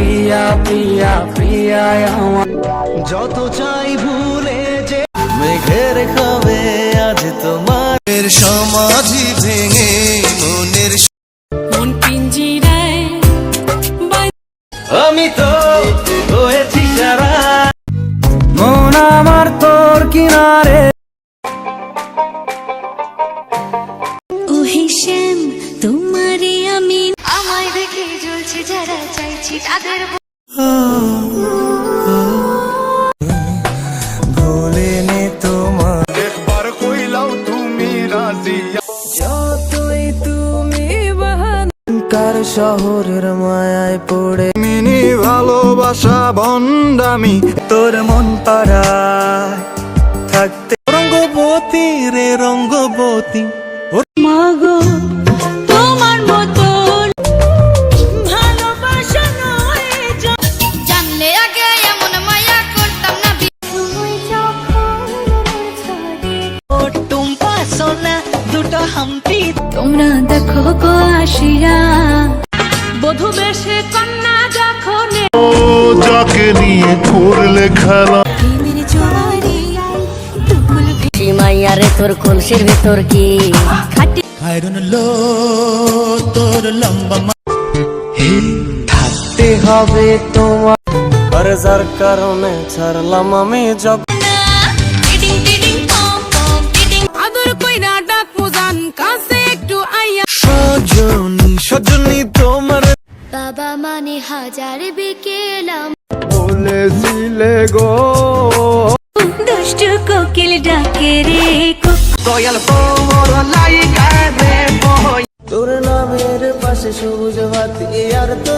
প্রিয়া প্রিয়া প্রিয়া আমার যত চাই ভুলে যে মেঘের খাবে আজ তোমার সমাধি ভেঙে মনের মন পিঞ্জিরায় আমি তো হয়েছি সারা মন আমার তোর কিনারে ও হিসেম তোমারে আমি আমায় দেখে জ্বলছে যারা চাইছি তাদের ভুলে নে তোমার একবার কইলাও তুমি রাজি যতই তুমি বাহানকার শহরের মায়ায় পড়ে মিনি ভালোবাসা বন্ডামি তোর মন পাড়ায় থাকতে রঙ্গবতী রে রঙ্গবতী মাগো তোমার মতো ভালোবাসা নয় জানলে আগে এমন মায়া করতাম না তুই যখন ছাড়ে টুম্পা সোনা দুটো হাম্পি তোমরা দেখো গো আসিয়া বধূ বেশে কন্যা যখন যাকে নিয়ে করলে খেলা প্রেমের জোয়ারে তুকুল মাইয়ারে তোর কলসির ভিতর কি খাটি তোর লম্বা থাকতে হবে তোমার আর যার কারণে ছাড়লাম আমি জব টিডিং টিডিং পম পম টিডিং আদর কইরা ডাক মোজান কাছে একটু আইয়া সজনী সজনী তোমার বাবা মানে হাজার বিকেলাম বলেছিলে গো দুষ্টু কোকিল ডাকে রে দয়াল তোমার লাইগা রে বই তোর নামের পাশে সবুজ বাতি আর তো